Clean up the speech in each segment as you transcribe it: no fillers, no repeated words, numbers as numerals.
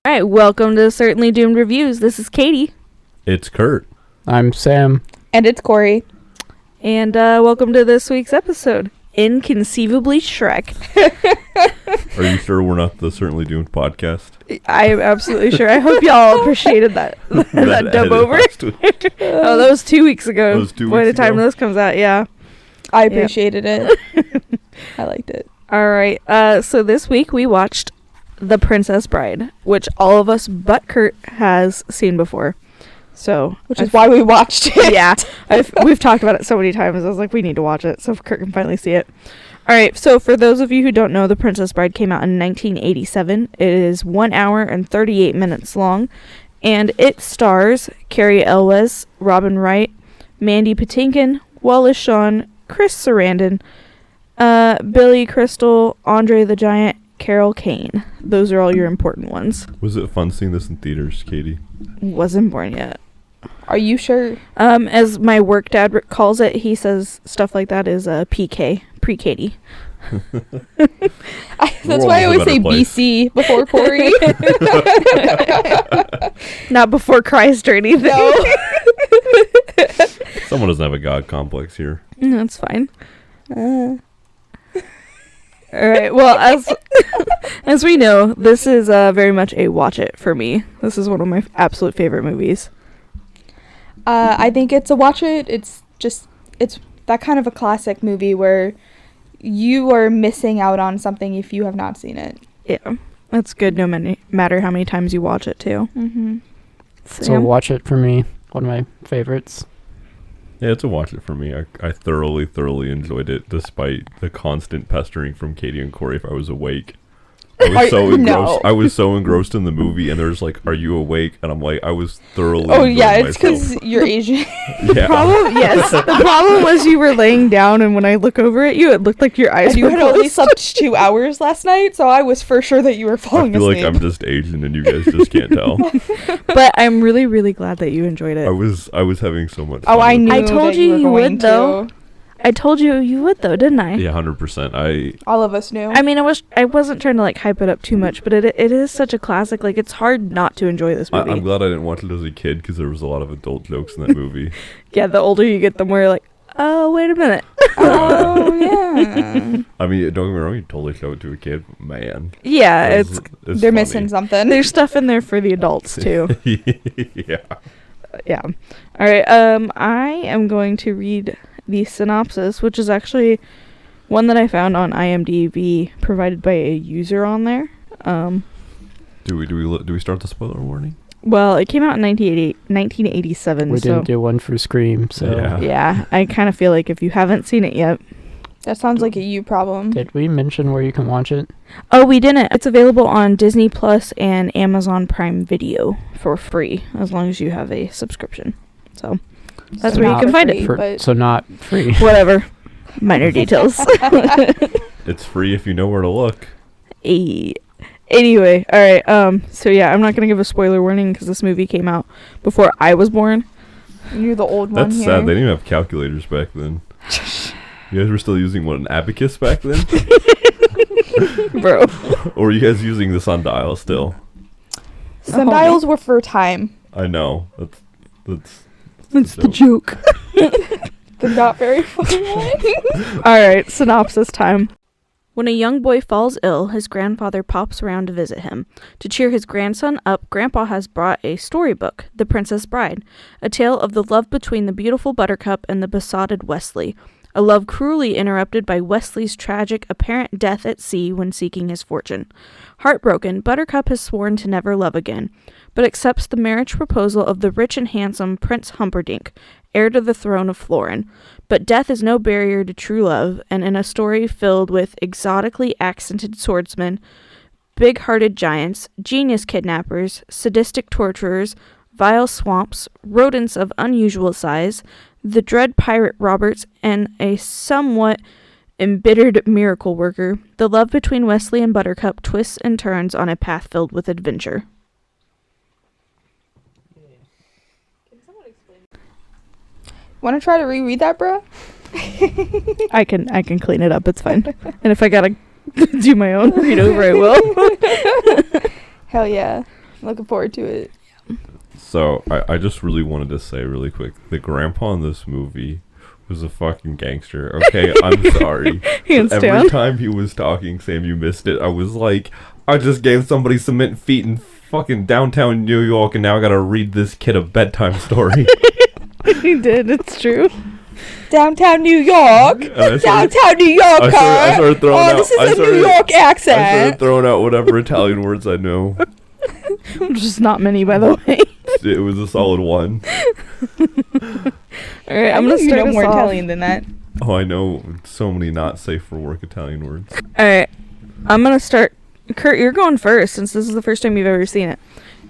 Alright, welcome to Certainly Doomed Reviews. This is Katie. It's Kurt. I'm Sam. And it's Corey. And welcome to this week's episode, Inconceivably Shrek. Are you sure we're not the Certainly Doomed podcast? I am absolutely sure. I hope y'all appreciated that dub over. Oh, that was 2 weeks ago. That was 2 by weeks the time ago. this comes out, yeah. I appreciated it. I liked it. Alright, so this week we watched The Princess Bride, which all of us but Kurt has seen before. So, Which is why we watched it. Yeah, we've talked about it so many times. I was like, we need to watch it so Kurt can finally see it. All right, so for those of you who don't know, The Princess Bride came out in 1987. It is 1 hour and 38 minutes long, and it stars Carrie Elwes, Robin Wright, Mandy Patinkin, Wallace Shawn, Chris Sarandon, Billy Crystal, Andre the Giant, Carol Kane. Those are all your important ones. Was it fun seeing this in theaters, Katie? Wasn't born yet. Are you sure? As my work dad calls it, he says stuff like that is PK, pre-Katie. That's why I always say place. BC before Corey. Not before Christ or anything. No. Someone doesn't have a god complex here. That's fine. All right. Well, as we know, this is very much a watch it for me. This is one of my absolute favorite movies. I think it's a watch it. It's that kind of a classic movie where you are missing out on something if you have not seen it. Yeah, that's good no matter how many times you watch it too. Mm-hmm. So watch it for me. One of my favorites. Yeah, it's a watch it for me. I thoroughly enjoyed it, despite the constant pestering from Katie and Corey if I was awake. I was so engrossed in the movie, and they're just like, "Are you awake?" And I'm like, I was thoroughly. Oh yeah, it's myself. because you're Asian. Yeah. Yes. The problem was you were laying down, and when I look over at you, it looked like your eyes and were you had closed. only slept 2 hours last night, so I was for sure that you were falling asleep. I feel like I'm just Asian, and you guys just can't tell. But I'm really, really glad that you enjoyed it. I was having so much. Oh, fun I with knew. it. I told that you were you going would, though. I told you would, though, didn't I? Yeah, 100%. All of us knew. I mean, I wasn't trying to like hype it up too much, but it is such a classic. Like, it's hard not to enjoy this movie. I'm glad I didn't watch it as a kid because there was a lot of adult jokes in that movie. Yeah, the older you get, the more you're like, oh, wait a minute. Oh yeah. I mean, don't get me wrong, you totally show it to a kid, man. Yeah, It's They're funny. missing something. there's stuff in there for the adults too. Yeah. Yeah. All right. I am going to read the synopsis, which is actually one that I found on IMDb, provided by a user on there. Do we start the spoiler warning? Well, it came out in 1987. We didn't do one for Scream, so Yeah, I kind of feel like if you haven't seen it yet. That sounds like a you problem. Did we mention where you can watch it? Oh, we didn't. It's available on Disney Plus and Amazon Prime Video for free, as long as you have a subscription. So that's So where you not can find free, it. but So not free. Whatever. Minor details. It's free if you know where to look. Anyway, all right. So yeah, I'm not gonna give a spoiler warning because this movie came out before I was born. you're the old one That's here. sad. They didn't have calculators back then. You guys were still using an abacus back then? Bro. Or were you guys using the sundial still? Sundials were for time. I know. That's That's the joke. The not very funny one. Alright, synopsis time. When a young boy falls ill, his grandfather pops around to visit him. To cheer his grandson up, Grandpa has brought a storybook, The Princess Bride, a tale of the love between the beautiful Buttercup and the besotted Wesley. A love cruelly interrupted by Wesley's tragic apparent death at sea when seeking his fortune. Heartbroken, Buttercup has sworn to never love again, but accepts the marriage proposal of the rich and handsome Prince Humperdinck, heir to the throne of Florin. But death is no barrier to true love, and in a story filled with exotically accented swordsmen, big-hearted giants, genius kidnappers, sadistic torturers, vile swamps, rodents of unusual size, the dread pirate Roberts, and a somewhat embittered miracle worker, the love between Wesley and Buttercup twists and turns on a path filled with adventure. Want to try to reread that, bro? I can clean it up, it's fine. And if I gotta do my own read over, I will. Hell yeah. Looking forward to it. So, I just really wanted to say really quick, the grandpa in this movie was a fucking gangster. Okay, I'm sorry. Every time he was talking, Sam, you missed it. I was like, I just gave somebody cement feet in fucking downtown New York, and now I gotta read this kid a bedtime story. He did, it's true. Downtown New York. Downtown New York. I started throwing out. This is a New York accent. I started throwing out whatever Italian words I know. Just not many, by the way. It was a solid one. All right, I'm gonna start us more off. Italian than that. Oh, I know so many not safe for work Italian words. All right, I'm gonna start. Kurt, you're going first since this is the first time you've ever seen it.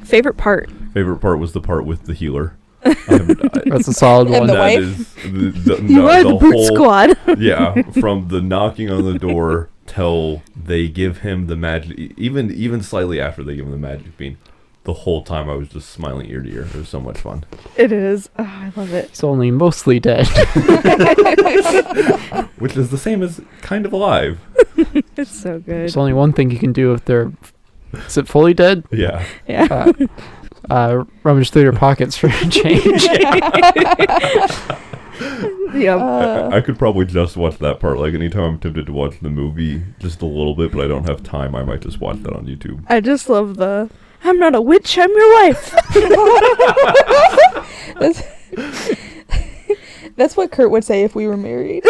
Favorite part? Favorite part was the part with the healer. That's a solid one. the That wife? is You are the brute whole squad. Yeah, from the knocking on the door till they give him the magic, even slightly after they give him the magic bean. The whole time I was just smiling ear to ear. It was so much fun. It is. Oh, I love it. It's only mostly dead. Which is the same as kind of alive. It's so good. There's only one thing you can do if they're... Is it fully dead? Yeah. Yeah. Rummage through your pockets for change. Yeah. I could probably just watch that part. Like, anytime I'm tempted to watch the movie just a little bit, but I don't have time, I might just watch that on YouTube. I just love the, I'm not a witch, I'm your wife. That's what Kurt would say if we were married.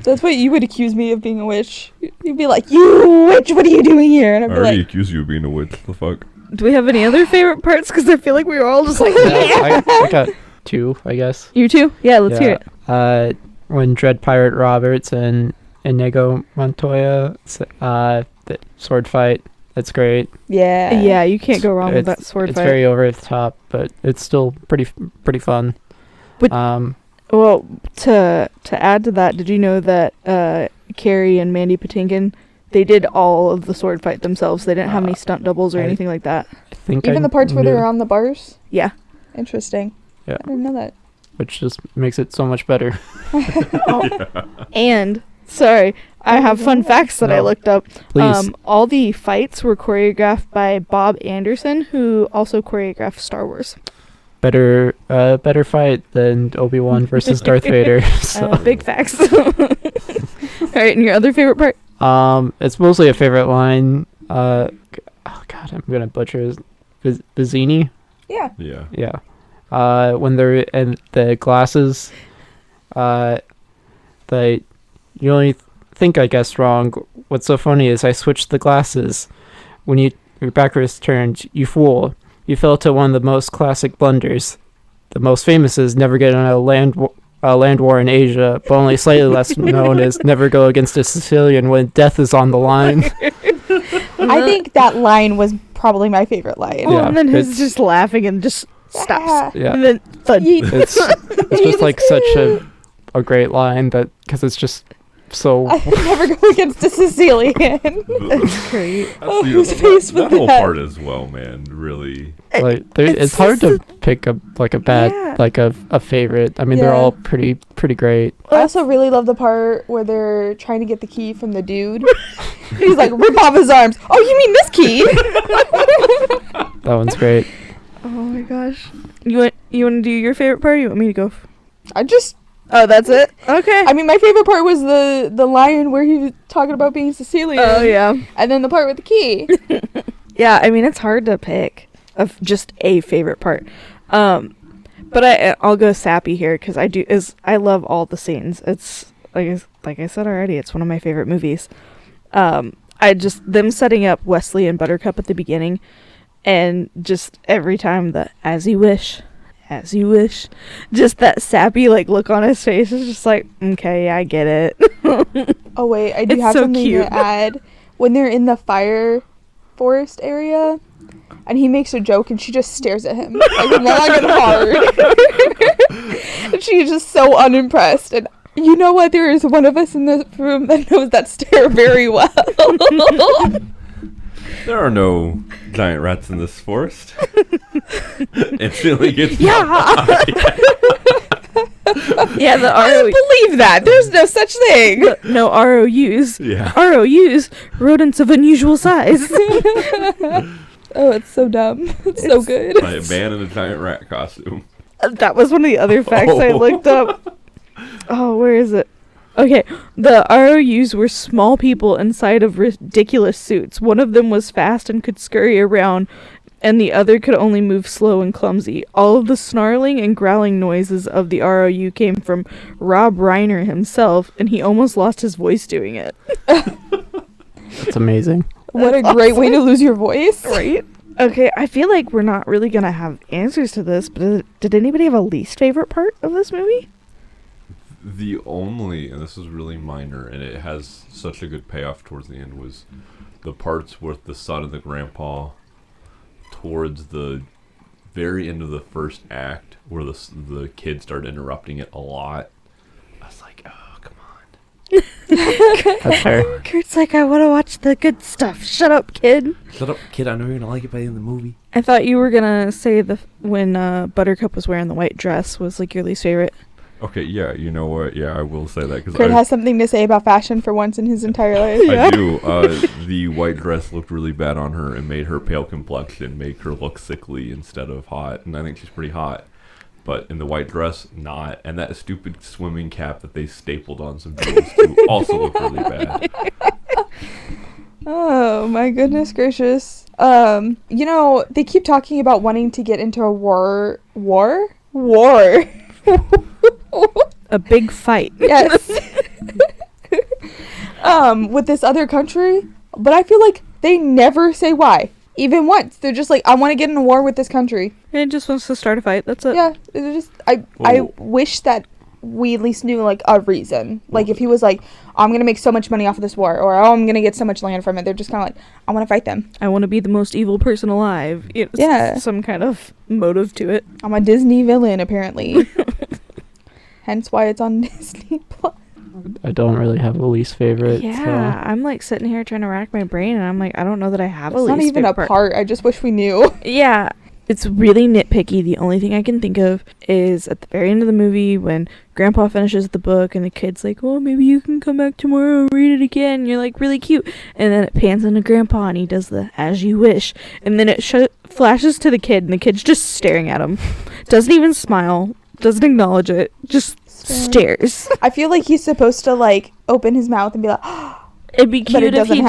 That's what you would accuse me of being a witch. You'd be like, "You witch, what are you doing here?" And I'd I be already like, accused you of being a witch. The fuck? Do we have any other favorite parts? Because I feel like we were all just like, I got 2, I guess. You too? Yeah, let's hear it. When Dread Pirate Roberts and Inigo Montoya, the sword fight, that's great. "Yeah, Yeah, you can't go wrong with that sword It's fight. very over the top, but it's still pretty fun. But- Well, to add to that, did you know that Carrie and Mandy Patinkin, they did all of the sword fight themselves? They didn't have any stunt doubles or anything like that. I think even the parts where they were on the bars." Yeah. Interesting. Yeah. I didn't know that. Which just makes it so much better. And, sorry, I have fun facts that I No. looked up. Please. All the fights were choreographed by Bob Anderson, who also choreographed Star Wars. Better fight than Obi-Wan versus Darth Vader. So. Big facts. All right, and your other favorite part? It's mostly a favorite line. Oh God, I'm gonna butcher it. Vizzini? Yeah. Yeah. Yeah. When they're in the glasses, you only think I guessed wrong. What's so funny is I switched the glasses. When your backwards turned, you fool. You fell to one of the most classic blunders. The most famous is never get on a land war in Asia, but only slightly less known is never go against a Sicilian when death is on the line. I think that line was probably my favorite line. Oh, Yeah, and then he's it's- just laughing and just stops. Yeah. And then thud. It's just like such a great line because it's just so. I never go against a Sicilian. That's great. Who's faced with that whole that? part as well, man. Really. Like it's hard to pick a bad Yeah. like a favorite. I mean they're Yeah. all pretty great. I also really love the part where they're trying to get the key from the dude. He's like, rip off his arms. Oh, you mean this key? That one's great. Oh my gosh. You want to do your favorite part? Or you want me to go? Oh, that's it? Okay. I mean, my favorite part was the line where he was talking about being Sicilian. Oh yeah. And then the part with the key. Yeah, I mean it's hard to pick of just a favorite part. But I'll go sappy here because I love all the scenes. It's like I said already, it's one of my favorite movies. Them setting up Wesley and Buttercup at the beginning, and just every time the as you wish, just that sappy look on his face is just like, okay, I get it. Oh, wait, I do It's have so something cute. to add. When they're in the fire forest area, and he makes a joke, and she just stares at him long and hard. And she's just so unimpressed. And you know what? There is one of us in this room that knows that stare very well. There are no giant rats in this forest. Instantly gets Yeah, the I don't believe that. There's no such thing. no ROUs. Yeah. ROUs, rodents of unusual size. Oh, it's so dumb. It's so good. By a man in a giant rat costume. That was one of the other facts I looked up. Oh, where is it? Okay, the ROUs were small people inside of ridiculous suits. One of them was fast and could scurry around, and the other could only move slow and clumsy. All of the snarling and growling noises of the ROU came from Rob Reiner himself, and he almost lost his voice doing it. That's amazing. What a great way to lose your voice. Right? Okay, I feel like we're not really going to have answers to this, but did anybody have a least favorite part of this movie? The only, and this is really minor, and it has such a good payoff towards the end, was the parts with the son and the grandpa towards the very end of the first act, where the kids started interrupting it a lot. I was like, oh, come on. That's fair. Kurt's like, I want to watch the good stuff. Shut up, kid. Shut up, kid. I know you're going to like it by the end of the movie. I thought you were going to say when Buttercup was wearing the white dress was like your least favorite. Okay, yeah, you know what? Yeah, I will say that. Kurt has something to say about fashion for once in his entire life. I do. The white dress looked really bad on her and made her pale complexion make her look sickly instead of hot. And I think she's pretty hot. But in the white dress, not. And that stupid swimming cap that they stapled on some jewels too also looked really bad. Oh, my goodness gracious. They keep talking about wanting to get into a war. A big fight. Yes. With this other country, but I feel like they never say why. Even once. They're just like, I want to get in a war with this country. It just wants to start a fight. That's it. Yeah. I wish that we at least knew like a reason. Like if he was like, I'm going to make so much money off of this war, or I'm going to get so much land from it. They're just kind of like, I want to fight them. I want to be the most evil person alive. Yeah. Some kind of motive to it. I'm a Disney villain, apparently. Hence why it's on Disney Plus. I don't really have a least favorite. Yeah, I'm like sitting here trying to rack my brain, and I'm like, I don't know that I have a least favorite. It's not even a part. I just wish we knew. Yeah, it's really nitpicky. The only thing I can think of is at the very end of the movie when Grandpa finishes the book and the kid's like, oh, maybe you can come back tomorrow and read it again. And you're like, really cute. And then it pans into Grandpa and he does the as you wish. And then it flashes to the kid and the kid's just staring at him. Doesn't even smile. Doesn't acknowledge it. Just stares. I feel like he's supposed to like open his mouth and be like, oh. It'd be cute if he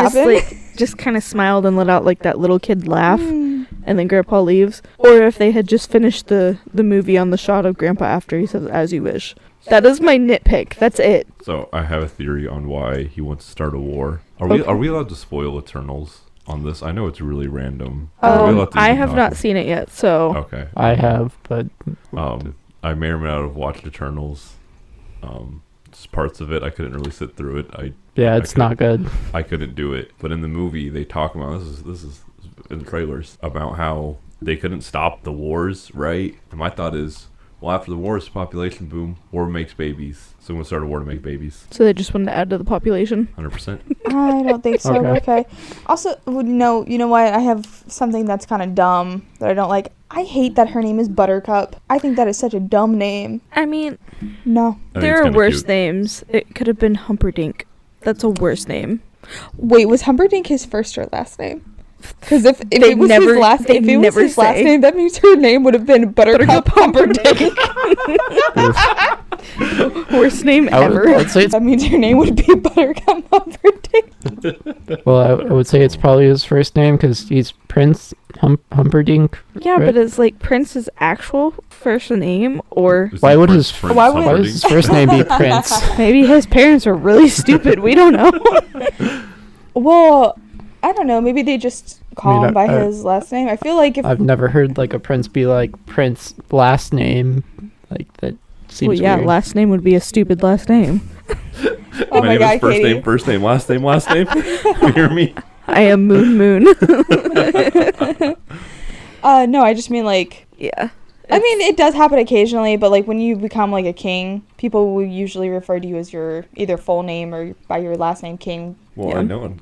just kind of smiled and let out like that little kid laugh, and then Grandpa leaves. Or if they had just finished the movie on the shot of Grandpa after he says "as you wish." That is my nitpick. That's it. So I have a theory on why he wants to start a war. Are we allowed to spoil Eternals on this? I know it's really random. I have not seen it yet, so okay. I have, but I may or may not have watched Eternals. Just parts of it, I couldn't really sit through it. It's not good. I couldn't do it. But in the movie, they talk about this is in the trailers about how they couldn't stop the wars, right? And my thought is, well, after the wars, population boom, war makes babies. So we'll start a war to make babies. So they just wanted to add to the population. 100%. I don't think so. Okay. Also, no, you know what? I have something that's kind of dumb that I don't like. I hate that her name is Buttercup. I think that is such a dumb name. I mean, no. There are worse names. It could have been Humperdinck. That's a worse name. Wait, was Humperdinck his first or last name? Because if it was his last name, that means her name would have been Buttercup Humperdinck. Worst name ever. That means her name would be Buttercup Humperdinck. Well, I would say it's probably his first name because he's Prince Humperdinck. Yeah, right? But is like Prince's actual first name, or why would his first name be Prince? Maybe his parents are really stupid. We don't know. Well, I don't know. Maybe they just call him by his last name. I feel like I've never heard like a prince be like Prince last name. Like that seems weird. Last name would be a stupid last name. Oh my God, Katie. First name, last name. You hear me? I am Moon. No, I just mean like... Yeah. I mean, it does happen occasionally, but like when you become like a king, people will usually refer to you as your either full name or by your last name, King. Well, yeah. I know,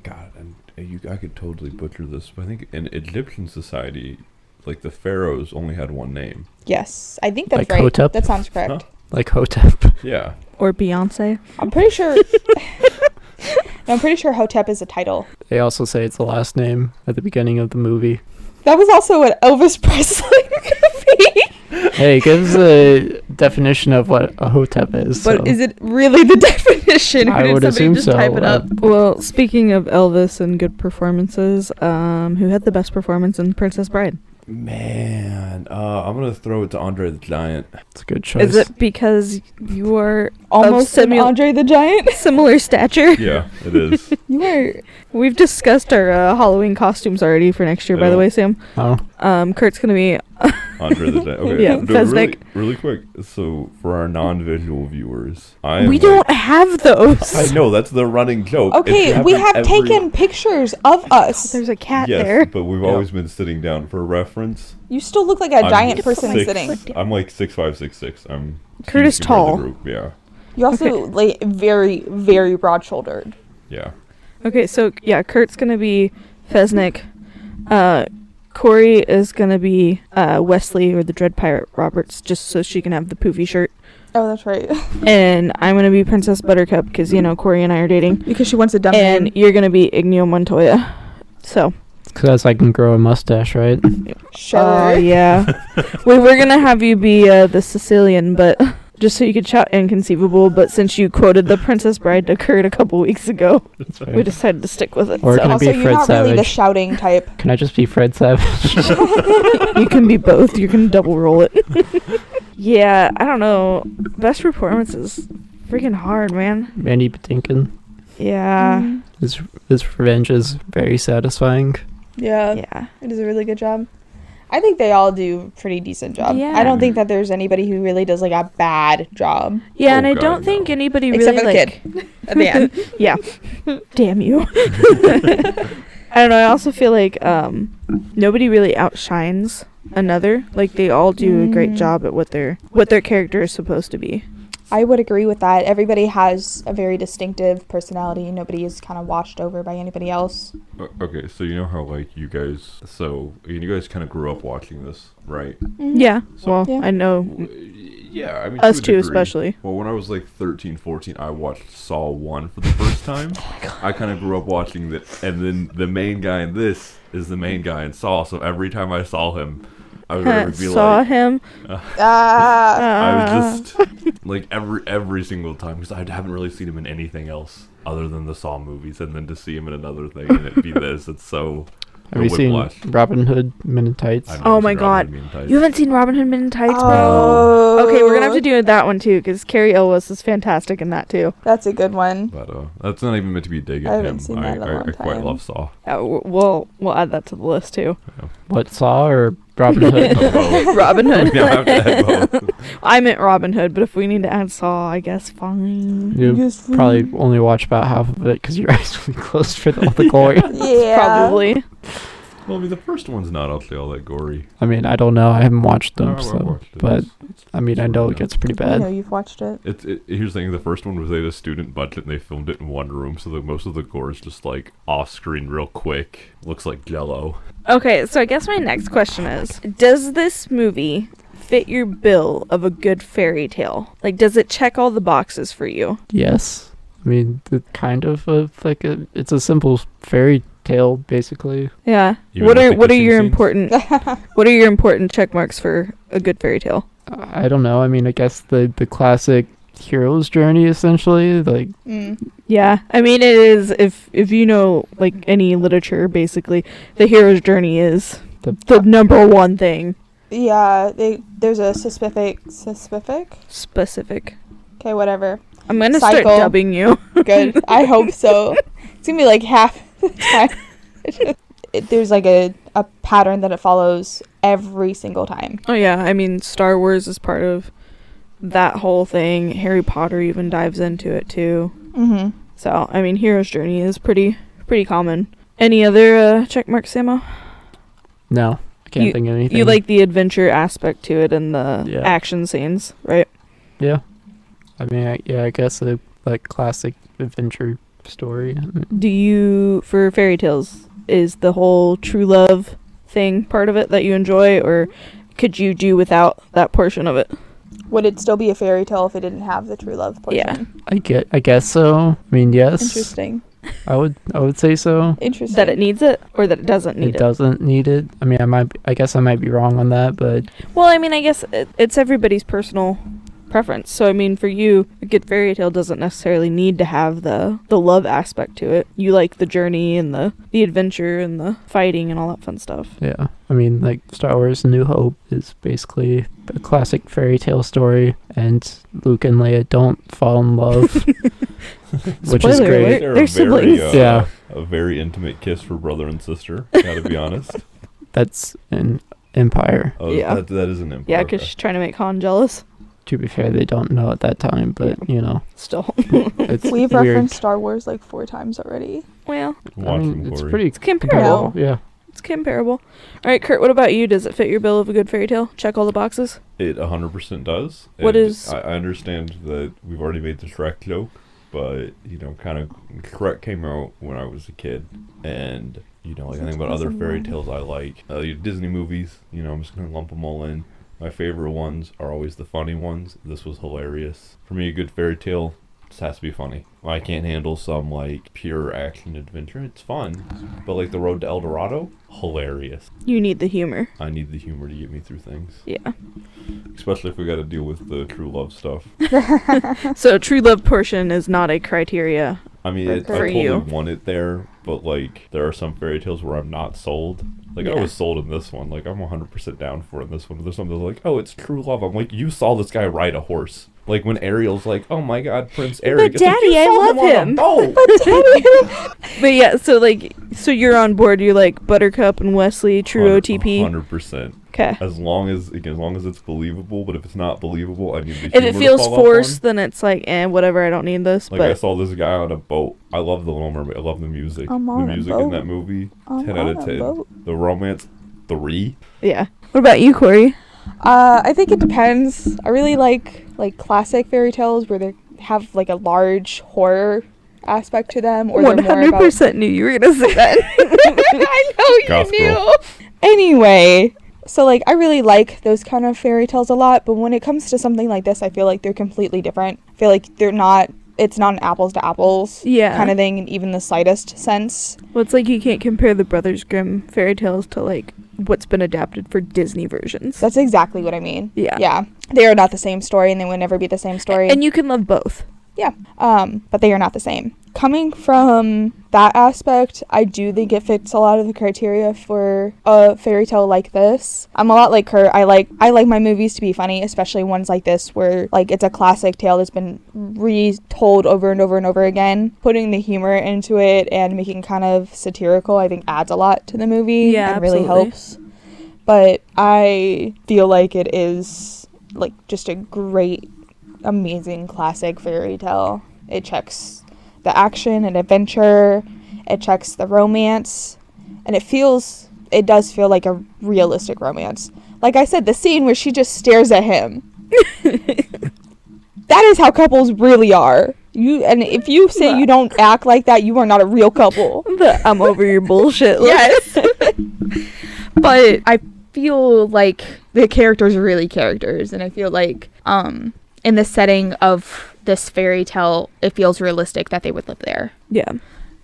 I could totally butcher this, but I think in Egyptian society, like the pharaohs only had one name. Yes, I think that's like right. Hotep? That sounds correct. Huh? Like Hotep. Yeah. Or Beyonce. I'm pretty sure... I'm pretty sure Hotep is a title. They also say it's the last name at the beginning of the movie. That was also an Elvis Presley movie. Hey, it gives a definition of what a hotep is. But so. is it really the definition? Or I did would somebody assume just so. type it up? Well, speaking of Elvis and good performances, who had the best performance in Princess Bride? Man, I'm gonna throw it to Andre the Giant. It's a good choice. Is it because you are Almost an Andre the Giant? similar stature? Yeah, it is. You are... We've discussed our Halloween costumes already for next year, by the way, Sam. Oh. Kurt's gonna be Andre the Giant. Okay, Yeah, no, Feznik. really quick. So for our non-visual viewers, we don't have those. I know that's the running joke. Okay, we have taken pictures of us. There's a cat Yes, there. but we've always been sitting down. For reference, You still look like a giant I'm person six- sitting. I'm like 6'5", 6'6". I'm Kurt is huge compared to tall. the group. Yeah, You're also like very, very broad-shouldered. yeah. Okay, so yeah, Kurt's gonna be Feznik. Corey is gonna be Wesley or the Dread Pirate Roberts, just so she can have the poofy shirt. Oh, that's right. And I'm gonna be Princess Buttercup because Corey and I are dating. Because she wants a dumb And name. you're gonna be Igneo Montoya. So. Because I can grow a mustache, right? Sure. Yeah. We were gonna have you be the Sicilian, but just so you could shout Inconceivable. But since you quoted the Princess Bride to Kurt a couple weeks ago, we decided to stick with it. Or so. can I be Also, you're Fred not really the Savage? shouting type. Can I just be Fred Savage? You can be both. You can double roll it. Yeah, I don't know. Best performance is freaking hard, man. Mandy Patinkin. Yeah. Mhm. His revenge is very satisfying. Yeah. Yeah. It does a really good job. I think they all do a pretty decent job. Yeah. I don't think that there's anybody who really does like a bad job. Yeah, Oh, and I God, don't think no. anybody Except for really the like. kid at the end. Yeah. Damn you. I don't know. I also feel like nobody really outshines another. Like they all do a great job at what their character is supposed to be. I would agree with that. Everybody has a very distinctive personality. Nobody is kind of washed over by anybody else. Okay, so you know how like you guys kind of grew up watching this, right? Yeah. Well, Yeah. I know Yeah, I mean us to a two degree. especially. Well, when I was like 13, 14, I watched Saw 1 for the first time. I kind of grew up watching that, and then the main guy in this is the main guy in Saw, so every time I saw him, I would be Saw like, him. I was just like every single time, because I haven't really seen him in anything else other than the Saw movies, and then to see him in another thing and it be this, it's so. Have you seen Robin Hood Men in Tights? I've Oh never my seen Robin God. Hood Men in Tights. You haven't seen Robin Hood Men in Tights, bro? Oh. Okay, we're gonna have to do that one too, because Carrie Elwes is fantastic in that too. That's a good one. But that's not even meant to be a dig I at haven't him. seen that in a long I quite time. love Saw. Yeah, we'll add that to the list too. What, Saw or Robin Hood? Both. Robin Hood. Yeah, I have to add both. I meant Robin Hood, but if we need to add Saw, I guess fine. You Yes, probably only watch about half of it because your eyes will be closed for all the glory. Yeah. Probably. Well, I mean, the first one's not actually all that gory. I mean, I don't know. I haven't watched them, I so. watched it. But It's I mean, I know it gets pretty I know bad. you've watched it. Here's the thing: the first one was they had a student budget and they filmed it in one room, so that most of the gore is just like off screen, real quick. Looks like Jello. Okay, so I guess my next question is, does this movie fit your bill of a good fairy tale? Like, does it check all the boxes for you? Yes. I mean, it's a simple fairy tale, basically. Yeah. Even What with are the what are kissing your scenes? important check marks for a good fairy tale? I don't know. I mean, I guess the classic hero's journey, essentially. Like, Yeah, I mean it is. If you know like any literature, basically the hero's journey is the number one thing. Yeah, there's a specific. Specific. Okay, whatever. I'm gonna Cycle. start dubbing you. Good. I hope so. It's gonna be like half the time. There's like a pattern that it follows every single time. Oh yeah, I mean Star Wars is part of that whole thing. Harry Potter even dives into it too. Mm-hmm. So I mean, hero's journey is pretty common. Any other check marks, Samo? no, I can't think of anything. You like the adventure aspect to it and the action scenes, right? Yeah. I mean, I guess a classic adventure story. Do you, for fairy tales, is the whole true love thing part of it that you enjoy, or could you do without that portion of it? Would it still be a fairy tale if it didn't have the true love portion? Yeah. I guess so. I mean, yes. Interesting. I would say so. Interesting. That it needs it, or that it doesn't need it? It doesn't need it. I mean, I guess I might be wrong on that, but Well, I mean, I guess it's everybody's personal preference. So, I mean, for you, a good fairy tale doesn't necessarily need to have the love aspect to it. You like the journey and the adventure and the fighting and all that fun stuff. yeah. I mean, like Star Wars: A New Hope is basically a classic fairy tale story, and Luke and Leia don't fall in love, which is Spoiler great. alert. They're siblings. Yeah. A very intimate kiss for brother and sister. Gotta be honest. That's an Empire. Oh, Yeah. that is an empire. Yeah, because she's trying to make Han jealous. To be fair, they don't know at that time, but you know, Still. it's We've weird. referenced Star Wars like 4 times already. Well, I mean, it's pretty it's comparable. Yeah. It's comparable. All right, Kurt, what about you? Does it fit your bill of a good fairy tale? Check all the boxes? It 100% does. What And is- I understand that we've already made the Shrek joke, but, kind of, Shrek came out when I was a kid, and, like, I think about other fairy tales I like. Disney movies, I'm just going to lump them all in. My favorite ones are always the funny ones. This was hilarious. For me, a good fairy tale just has to be funny. I can't handle some, like, pure action adventure. It's fun, but, like, The Road to El Dorado, hilarious. You need the humor. I need the humor to get me through things. Yeah. Especially if we got to deal with the true love stuff. So true love portion is not a criteria. I mean, I For totally you. want it there, but, like, there are some fairy tales where I'm not sold. Like, I Yeah. was sold in this one. Like, I'm 100% down for it in this one. But there's something like, oh, it's true love. I'm like, you saw this guy ride a horse. Like, when Ariel's like, oh my god, Prince Eric. But It's like, Daddy, you I saw love on a him. boat. But yeah, so you're on board. You like Buttercup and Wesley, true OTP. 100%. Okay. As long as it's believable, but if it's not believable, I need the If humor it to feels fall off forced, on. then it's like, whatever. I don't need this. Like, I but saw this guy on a boat. I love The Little Mermaid. I love the music. I'm on The a music in boat. that movie, I'm 10 out on of a 10. boat. The romance, 3. yeah. What about you, Corey? I think it depends. I really like classic fairy tales where they have like a large horror aspect to them, or they're more about. 100% knew you were gonna say that. I know Goth you girl. knew. Anyway, so like I really like those kind of fairy tales a lot, but when it comes to something like this, I feel like they're completely different. I feel like they're not. It's not an apples to apples Yeah. kind of thing in even the slightest sense. Well, it's like you can't compare the Brothers Grimm fairy tales to like what's been adapted for Disney versions. That's exactly what I mean. Yeah. Yeah. They are not the same story, and they will never be the same story. And you can love both. Yeah. But they are not the same. Coming from that aspect, I do think it fits a lot of the criteria for a fairy tale like this. I'm a lot like Kurt. I like my movies to be funny, especially ones like this where like it's a classic tale that's been retold over and over and over again. Putting the humor into it and making it kind of satirical, I think adds a lot to the movie Yeah, and really absolutely. helps. But I feel like it is like just a great, amazing classic fairy tale. It checks the action and adventure, it checks the romance, and it does feel like a realistic romance. Like I said, the scene where she just stares at him. That is how couples really are. And if you say you don't act like that, you are not a real couple. I'm over your bullshit. Yes. But I feel like the characters are really characters, and I feel like in the setting of this fairy tale, it feels realistic that they would live there. Yeah.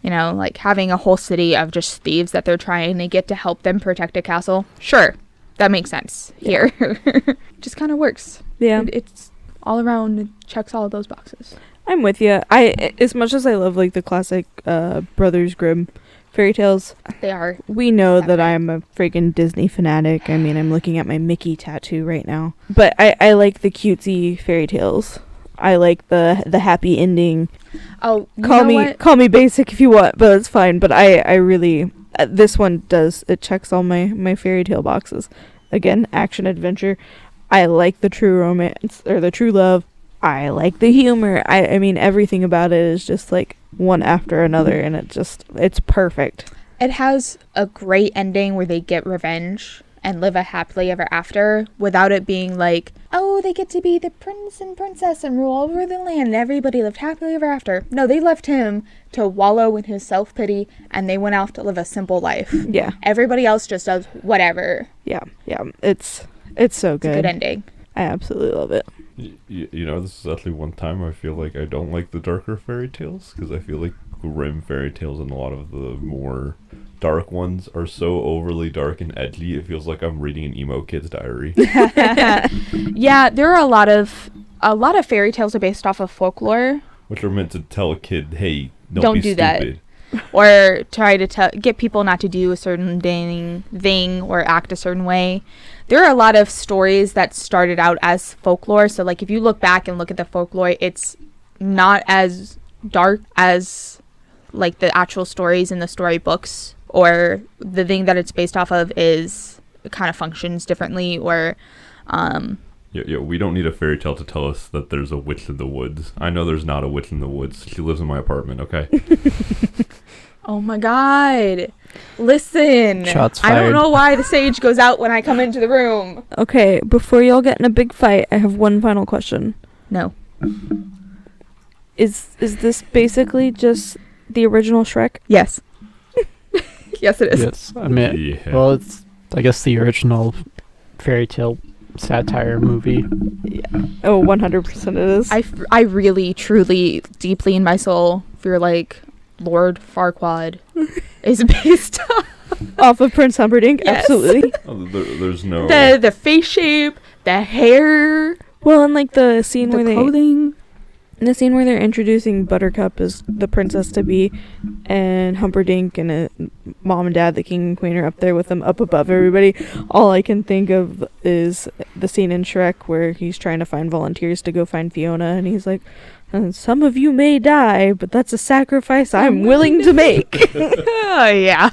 You know, like having a whole city of just thieves that they're trying to get to help them protect a castle. Sure, that makes sense here. Just kind of works. Yeah. It's all around, it checks all of those boxes. I'm with you. As much as I love like the classic Brothers Grimm fairy tales, They are. we know that Separate. I'm a freaking Disney fanatic. I mean, I'm looking at my Mickey tattoo right now. But I like the cutesy fairy tales. I like the happy ending. Oh, Call me basic if you want, but it's fine. But I really this one it checks all my fairy tale boxes. Again, action adventure. I like the true romance or the true love. I like the humor. I mean everything about it is just like one after another, and it's perfect. It has a great ending where they get revenge and live a happily ever after without it being like, oh, they get to be the prince and princess and rule over the land and everybody lived happily ever after. No, they left him to wallow in his self-pity and they went off to live a simple life. Yeah. Everybody else just does whatever. Yeah. It's so It's a good. good ending. I absolutely love it. This is actually one time I feel like I don't like the darker fairy tales because I feel like grim fairy tales and a lot of the more dark ones are so overly dark and edgy. It feels like I'm reading an emo kid's diary. Yeah, there are a lot of fairy tales are based off of folklore, Which are meant to tell a kid, hey, Don't be do that. stupid. or try to get people not to do a certain thing or act a certain way. There are a lot of stories that started out as folklore. So like if you look back and look at the folklore, it's not as dark as like the actual stories in the storybooks, or the thing that it's based off of is kind of functions differently, or Yeah, we don't need a fairy tale to tell us that there's a witch in the woods. I know there's not a witch in the woods. She lives in my apartment, okay? oh my god, listen, Shots I don't fired. know why the sage goes out when I come into the room. Okay, before y'all get in a big fight, I have one final question. No. Is this basically just the original Shrek? Yes. Yes, it is. Yes, I mean, Yeah. well, it's I guess the original fairy tale satire movie. Oh, 100% it is. I really, truly, deeply in my soul feel like Lord Farquaad is based Off of Prince Humperdinck? Yes. Absolutely. There's no... the face shape, the hair, Well, and like the scene the where clothing. the scene where they're introducing Buttercup as the princess to be, and Humperdinck and mom and dad, the king and queen, are up there with them, up above everybody. All I can think of is the scene in Shrek where he's trying to find volunteers to go find Fiona, and he's like, "Some of you may die, but that's a sacrifice I'm willing to make." Oh yeah.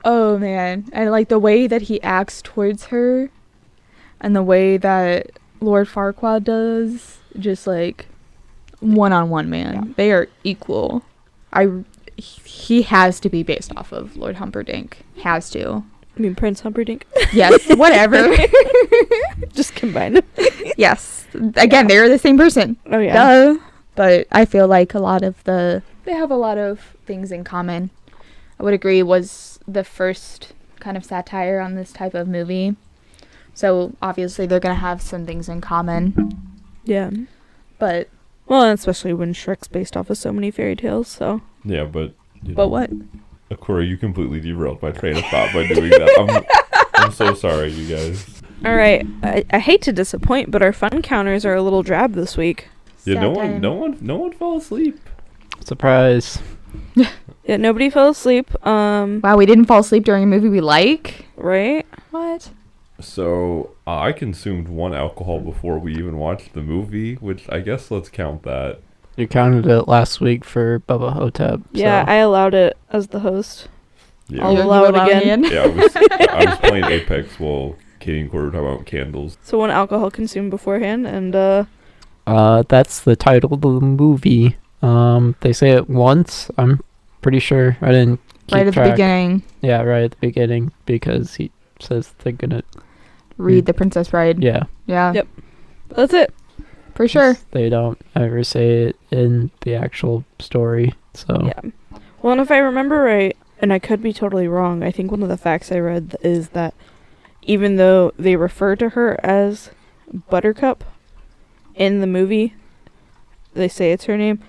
Oh man, and like the way that he acts towards her, and the way that Lord Farquaad does, just like one-on-one, man. Yeah. They are equal. He has to be based off of Lord Humperdinck. Has to. I mean, Prince Humperdinck. Yes, whatever. Just combine them. Yes. Again, they're the same person. Oh, yeah. Duh. But I feel like they have a lot of things in common. I would agree was the first kind of satire on this type of movie. So obviously they're going to have some things in common. Yeah. But Well, and especially when Shrek's based off of so many fairy tales, so. Yeah, but... but what? Corey, you completely derailed my train of thought by doing that. I'm so sorry, you guys. All right. I hate to disappoint, but our fun counters are a little drab this week. Yeah, Sad no one fell asleep. Surprise. Yeah, nobody fell asleep. Wow, we didn't fall asleep during a movie we like? Right? What? So, I consumed 1 alcohol before we even watched the movie, which I guess let's count that. You counted it last week for Bubba Hotep. Yeah, so. I allowed it as the host. Yeah, I'll allow it again. yeah, I was playing Apex while Katie and Corey were talking about candles. So 1 alcohol consumed beforehand, and That's the title of the movie. They say it once. I'm pretty sure. I didn't keep Right at track. the beginning. Yeah, right at the beginning, because he says they're gonna. Read The Princess Bride. Yeah. Yeah. Yep. That's it. For sure. They don't ever say it in the actual story. So. Yeah. Well, and if I remember right, and I could be totally wrong, I think one of the facts I read is that even though they refer to her as Buttercup in the movie, they say it's her name,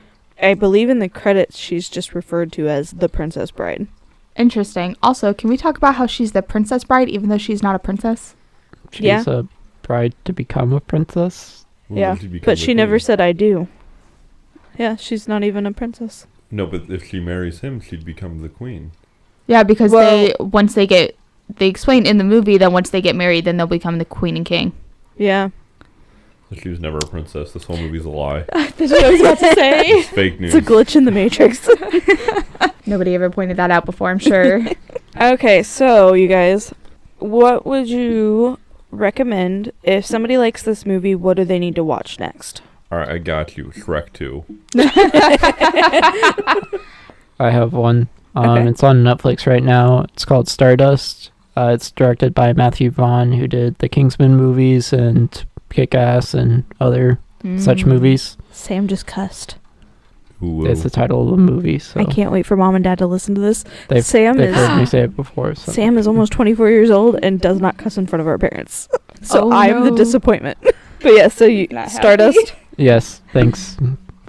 I believe in the credits she's just referred to as the Princess Bride. Interesting. Also, can we talk about how she's the Princess Bride even though she's not a princess? She's a bride to become a princess. Well, Yeah, then she becomes but a she never queen. said I do. Yeah, she's not even a princess. No, but if she marries him, she'd become the queen. Yeah, because Well- they explain in the movie that once they get married, then they'll become the queen and king. Yeah. But she was never a princess. This whole movie's a lie. That's what I was about to say. It's fake news. It's a glitch in the Matrix. Nobody ever pointed that out before, I'm sure. Okay, so you guys, what would you recommend if somebody likes this movie? What do they need to watch next? All right, I got you. Shrek 2. I have one. Okay. It's on Netflix right now. It's called Stardust. It's directed by Matthew Vaughn, who did the Kingsman movies and Kick-Ass and other such movies. Sam just cussed. Ooh, It's the title of the movie. So I can't wait for mom and dad to listen to this. They've Sam heard me is say it before. So. Sam is almost 24 years old and does not cuss in front of our parents. So Oh, I'm the no. disappointment. But yeah, so you Not happy. Stardust. Yes, thanks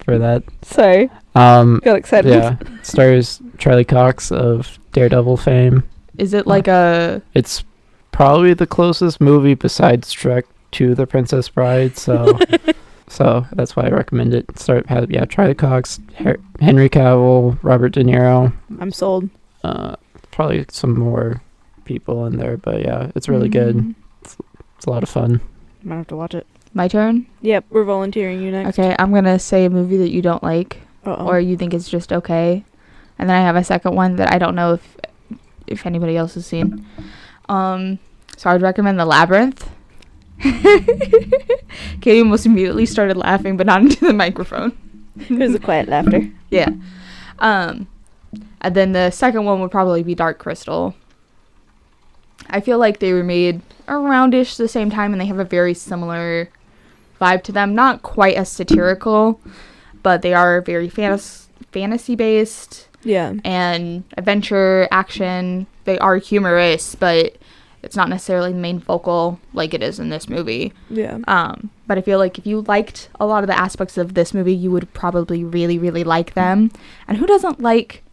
for that. Sorry, Got excited. Yeah, stars Charlie Cox of Daredevil fame. Is it like a... It's probably the closest movie besides Shrek to The Princess Bride, so so that's why I recommend it. Charlie Cox, Henry Cavill, Robert De Niro. I'm sold. Probably some more people in there, but yeah, it's really good. It's a lot of fun. I might have to watch it. My turn? Yep, we're volunteering you next. Okay, I'm going to say a movie that you don't like. Uh-oh. Or you think it's just okay. And then I have a second one that I don't know if anybody else has seen. So I would recommend The Labyrinth. Katie almost immediately started laughing, but not into the microphone. It was a quiet laughter. Yeah. And then the second one would probably be Dark Crystal. I feel like they were made aroundish the same time, and they have a very similar vibe to them. Not quite as satirical, but they are very fantasy based. Yeah. And adventure, action. They are humorous, but it's not necessarily the main focal like it is in this movie. Yeah. But I feel like if you liked a lot of the aspects of this movie, you would probably really, really like them. And who doesn't like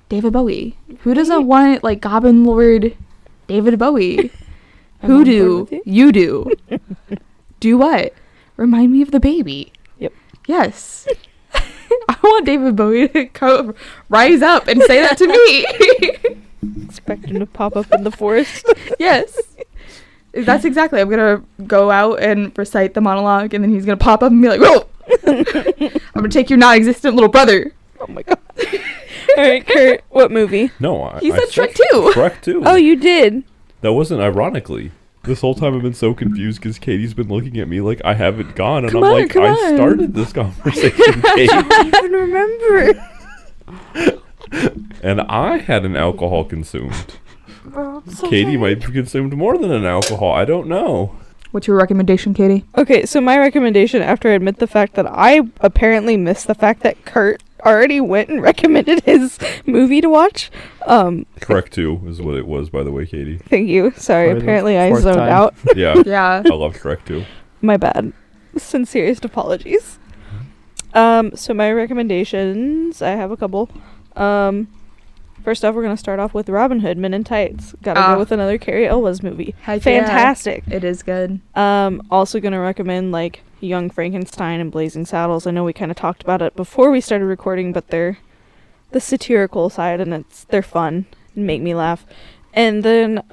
David Bowie? Who doesn't want, like, Goblin Lord David Bowie? Who do? You do. Do what? Remind me of the baby. Yep. Yes. I want David Bowie to rise up and say that to me. Expect him to pop up in the forest. Yes. That's exactly. I'm going to go out and recite the monologue, and then he's going to pop up and be like, whoa! I'm going to take your non-existent little brother. Oh my god. All right, Kurt, what movie? No, He said Shrek 2. Shrek 2. Oh, you did? That wasn't ironically. This whole time I've been so confused because Katie's been looking at me like I haven't gone, and I started this conversation, Kate. I don't even remember. And I had an alcohol consumed. So Katie might have consumed more than an alcohol. I don't know. What's your recommendation, Katie? Okay, so my recommendation, after I admit the fact that I apparently missed the fact that Kurt already went and recommended his movie to watch. Shrek 2 is what it was, by the way, Katie. Thank you. Sorry, For the apparently I fourth zoned time. out. Yeah. Yeah. I love Shrek 2. My bad. Sincerest apologies. So my recommendations, I have a couple. First off, we're going to start off with Robin Hood, Men in Tights. Gotta go with another Carrie Elwes movie. Heck Fantastic. Yeah. It is good. Also going to recommend, like, Young Frankenstein and Blazing Saddles. I know we kind of talked about it before we started recording, but they're the satirical side, and they're fun and make me laugh. And then,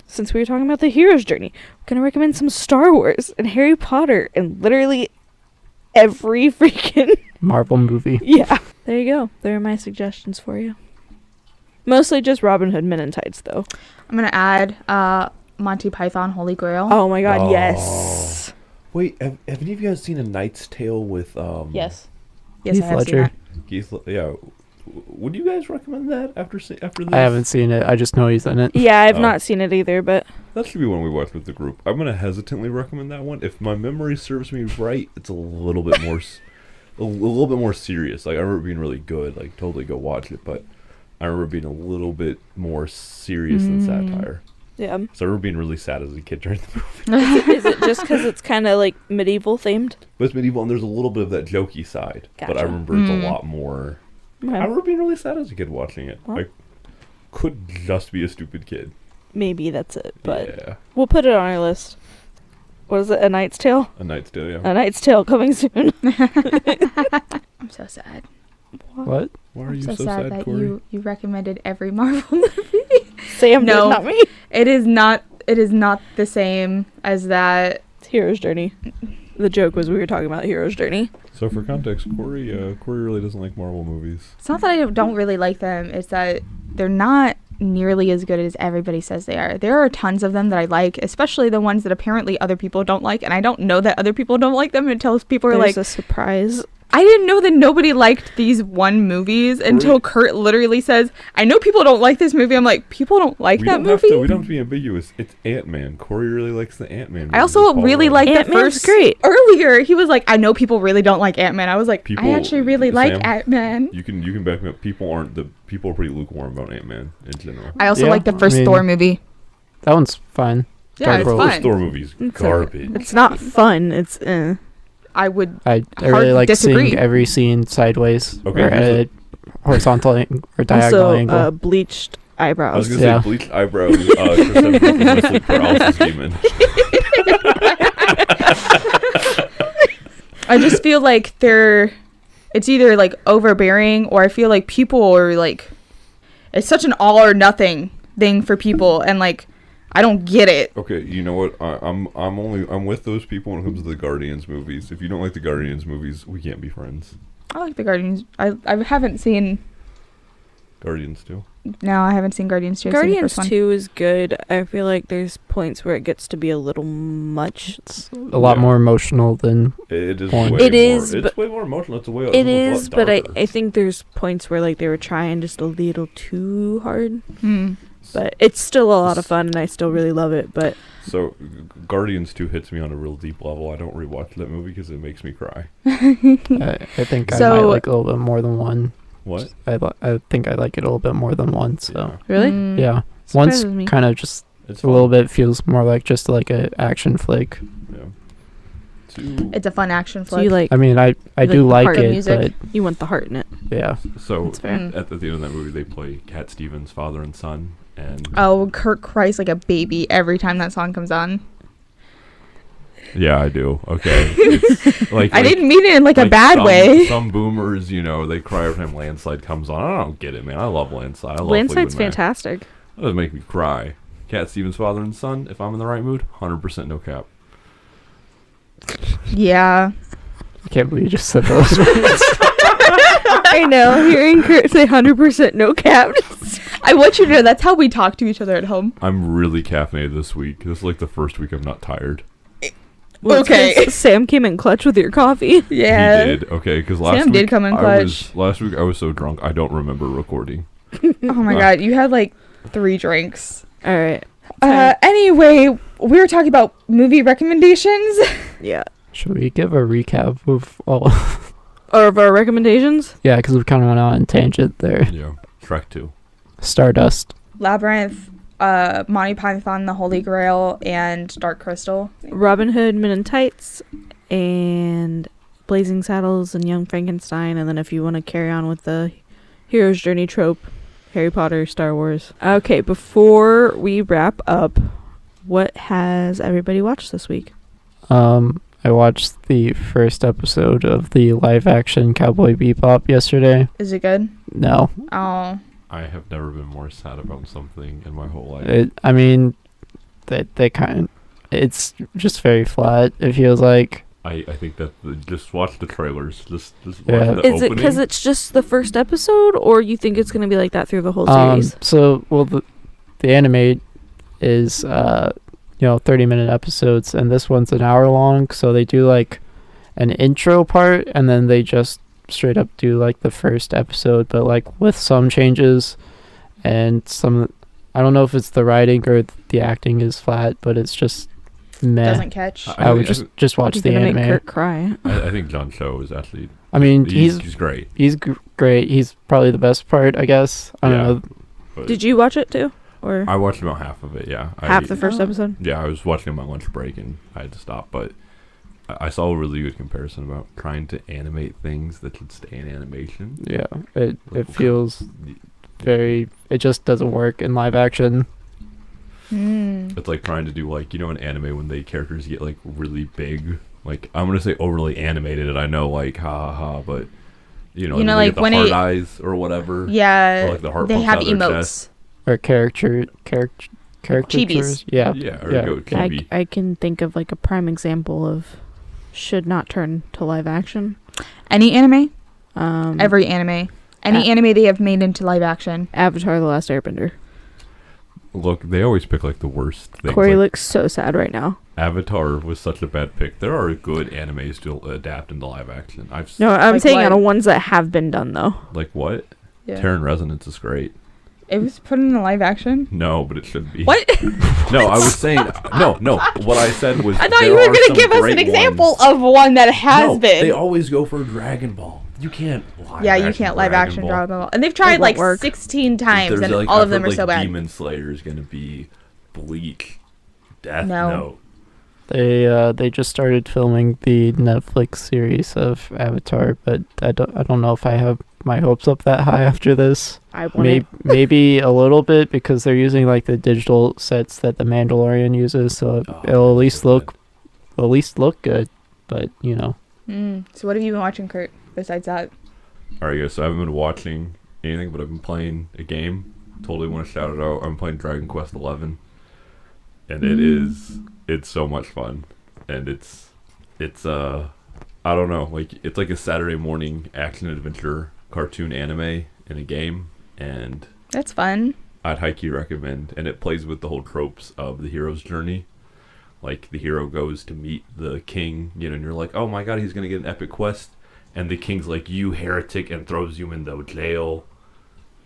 since we were talking about the hero's journey, I'm going to recommend some Star Wars and Harry Potter and literally every freaking Marvel movie. Yeah. There you go. There are my suggestions for you. Mostly just Robin Hood, Men in Tights, though. I'm going to add Monty Python, Holy Grail. Oh my god, yes. Wait, have any of you guys seen A Knight's Tale with... Yes. Yes, Heath I have Ledger. seen Yeah. Would you guys recommend that after this? I haven't seen it. I just know he's in it. Yeah, I've not seen it either, but... That should be one we watch with the group. I'm going to hesitantly recommend that one. If my memory serves me right, it's a little bit more... a little bit more serious. Like, I remember it being really good. Like, totally go watch it, but... I remember being a little bit more serious than satire. Yeah. So I remember being really sad as a kid during the movie. Is it just because it's kind of like medieval themed? But it's medieval, and there's a little bit of that jokey side. Gotcha. But I remember it's a lot more... Okay. I remember being really sad as a kid watching it. Well. I could just be a stupid kid. Maybe that's it, but Yeah. we'll put it on our list. What is it? A Knight's Tale? A Knight's Tale, yeah. A Knight's Tale coming soon. I'm so sad. What? Why are I'm you so so sad sad, that Corey? you recommended every Marvel movie. Sam No. did, not me. It is not the same as that. It's Hero's Journey. The joke was we were talking about Hero's Journey. So for context, Corey really doesn't like Marvel movies. It's not that I don't really like them, it's that they're not nearly as good as everybody says they are. There are tons of them that I like, especially the ones that apparently other people don't like, and I don't know that other people don't like them until people are There's like, a surprise. I didn't know that nobody liked these one movies until Kurt literally says, I know people don't like this movie. I'm like, people don't like that movie? We don't have to be ambiguous. It's Ant-Man. Corey really likes the Ant-Man movie. I also really like the Ant-Man's first... great. Earlier, he was like, I know people really don't like Ant-Man. I was like, I actually really like Sam, Ant-Man. You can back me up. People are pretty lukewarm about Ant-Man in general. I also Yeah, like the first I mean, Thor movie. That one's fine. Yeah, it's Dark World. First fine. Thor movie's garbage. It's not fun. It's I would I really like disagree. seeing every scene sideways Okay, or at a horizontal or diagonal Also, angle. bleached I was eyebrows. gonna say bleached eyebrows. Kristen paralysis demon. I just feel like it's either like overbearing, or I feel like people are like, it's such an all or nothing thing for people, and like I don't get it. Okay, you know what? I'm with those people when it comes to the Guardians movies. If you don't like the Guardians movies, we can't be friends. I like the Guardians. I haven't seen. Guardians too. No, I haven't seen Guardians 2. I've seen the Guardians first one. 2 is good. I feel like there's points where it gets to be a little much. It's a lot more emotional than It is. Porn. Way It is, More, but- it's way more emotional. It's a way. It it's a is, lot but I darker. think there's points where like they were trying just a little too hard. Hmm. But it's still a lot of fun, and I still really love it. But So, Guardians 2 hits me on a real deep level. I don't rewatch that movie because it makes me cry. I think I So- might like it a little bit more than one. What? I think I like it a little bit more than one. So Yeah. really, Mm. yeah, one's Surprises me. kind of just It's a little bit feels more like just like a action flick. Yeah. 2. It's a fun action so flick. you like I mean, I like do the like part of it, music? but you want the heart in it. yeah, So, That's fair. Mm. at the end of that movie, they play Cat Stevens' father and son. And Oh, Kurt cries like a baby every time that song comes on. yeah, I do. Okay. It's I didn't mean it in like a bad way. Some boomers, they cry every time Landslide comes on. I don't get it, man. I love Landslide. I love Landside's Fleetwood Mac. fantastic. That doesn't make me cry. Cat Stevens' father and son, if I'm in the right mood, 100% no cap. Yeah. I can't believe you just said those. I know. Hearing Kurt say 100% no cap. I want you to know that's how we talk to each other at home. I'm really caffeinated this week. This is like the first week I'm not tired. Well, it's Okay. 'cause Sam came in clutch with your coffee. Yeah. He did. Okay, because last Sam week did come in clutch. last week I was so drunk I don't remember recording. Oh my god, you had like 3 drinks. All right. Anyway, we were talking about movie recommendations. Yeah. Should we give a recap of all? Or of our recommendations? Yeah, because we kind of went on a tangent there. Yeah. Shrek 2. Stardust. Labyrinth, Monty Python, The Holy Grail, and Dark Crystal. Robin Hood, Men in Tights, and Blazing Saddles, and Young Frankenstein. And then if you want to carry on with the hero's journey trope, Harry Potter, Star Wars. Okay, before we wrap up, what has everybody watched this week? I watched the first episode of the live-action Cowboy Bebop yesterday. Is it good? No, Oh. I have never been more sad about something in my whole life. I mean, it's just very flat. It feels like. I think that just watch the trailers. Just watch Yeah. the Is it opening. because it's just the first episode, or you think it's going to be like that through the whole series? The anime is 30-minute episodes, and this one's an hour long. So they do like an intro part, and then they just straight up do like the first episode, but like with some changes and some. I don't know if it's the writing or the acting is flat, but it's just meh. Doesn't catch. I would just watch You're the gonna anime. make Kurt cry. I think John Cho is actually. I mean, he's great. He's great. He's probably the best part, I guess. I don't know. But Did you watch it too, or I watched about half of it. Yeah. half the first episode? Yeah, I was watching on my lunch break and I had to stop, but I saw a really good comparison about trying to animate things that should stay in animation. Yeah, it feels very. It just doesn't work in live action. It's like trying to do in anime when the characters get like really big. Like I'm gonna say overly animated, and I know like ha ha ha, but and then they like get the when heart it- eyes or whatever. Yeah. Or like the heart they pumps have out of their emotes. chest. Or caricatures. Chibis. Yeah. Yeah, or Yeah. go chibi. I can think of like a prime example of should not turn to live action. Any anime? Um, Every anime. Any anime they have made into live action. Avatar: The Last Airbender. Look, they always pick like the worst things. Corey like, looks so sad right now. Avatar was such a bad pick. There are good animes to adapt into live action. No, I'm Like saying what? out of ones that have been done though. Like what? Yeah. Terran Resonance is great. It was put in a live action? No, but it should be. What? No, I was saying no. What I said was. I thought there you were are going some to give us great an example ones. of one that has No, been. They always go for Dragon Ball. You can't. You can't live action Dragon Ball. And they've tried won't like work. 16 times, There's, and like, all I've of them heard, are so bad. Demon Slayer is gonna be Bleach, Death No. Note. They just started filming the Netflix series of Avatar, but I don't know if I have my hopes up that high after this. I want Maybe a little bit, because they're using like the digital sets that the Mandalorian uses, so it'll at least look good. But So what have you been watching, Kurt, besides that? Alright, guys, so I haven't been watching anything, but I've been playing a game. Totally want to shout it out. I'm playing Dragon Quest 11, and it's so much fun, and it's I don't know, like, it's like a Saturday morning action adventure cartoon anime in a game, and That's fun. I'd highly recommend. And it plays with the whole tropes of the hero's journey. Like, the hero goes to meet the king, and you're like, oh my god, he's gonna get an epic quest, and the king's like, you heretic, and throws you in the jail,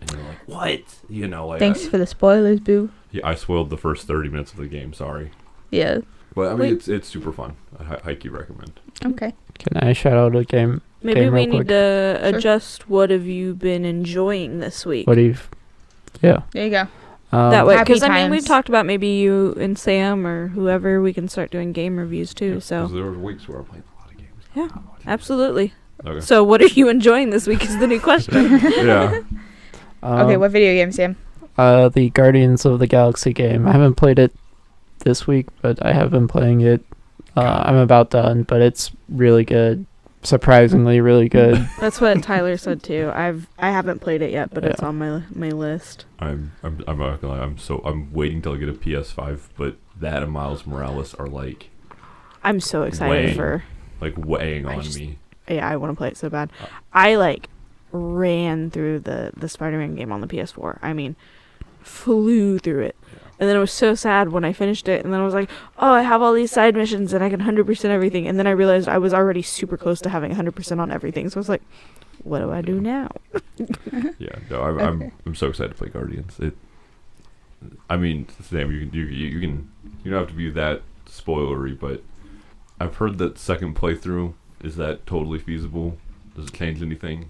and you're like, what? Like, Thanks for the spoilers, boo. Yeah, I spoiled the first 30 minutes of the game, sorry. Yeah. But I mean, it's super fun. I highly recommend. Okay. Can I shout out a game? Maybe we real need quick? to Sure. adjust what have you been enjoying this week. What do you? Yeah. There you go. That way, Happy because I mean, we've times. talked about maybe you and Sam or whoever, we can start doing game reviews too. Yeah, So 'cause there were weeks where I played a lot of games. Yeah, absolutely. Okay. So what are you enjoying this week is the new question. Yeah. Okay, what video game, Sam? The Guardians of the Galaxy game. I haven't played it this week, but I have been playing it. I'm about done, but it's really good. Surprisingly, really good. That's what Tyler said too. I haven't played it yet, but it's Yeah. on my list. I'm not gonna lie. I'm waiting till I get a PS5, but that and Miles Morales are like I'm so excited weighing I on just- me. Yeah, I want to play it so bad. I ran through the Spider-Man game on the PS4. I mean, flew through it. And then it was so sad when I finished it, and then I was like, oh, I have all these side missions and I can 100% everything. And then I realized I was already super close to having 100% on everything. So I was like, what do I do now? Yeah, no, I'm so excited to play Guardians. I mean, Sam, you don't have to be that spoilery, but I've heard that second playthrough, is that totally feasible? Does it change anything?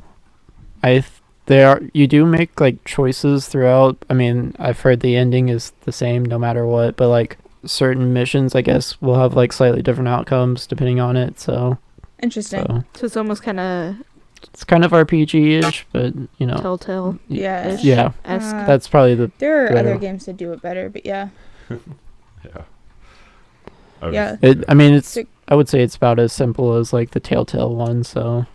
You do make like choices throughout. I mean, I've heard the ending is the same no matter what, but like certain missions, I guess, will have like slightly different outcomes depending on it. So Interesting. So it's almost kind of it's kind of RPG-ish, but Telltale. Yeah. Yeah, esque. that's probably the. There are better. other games that do it better, but yeah. Yeah. Yeah. I would say it's about as simple as like the Telltale one. So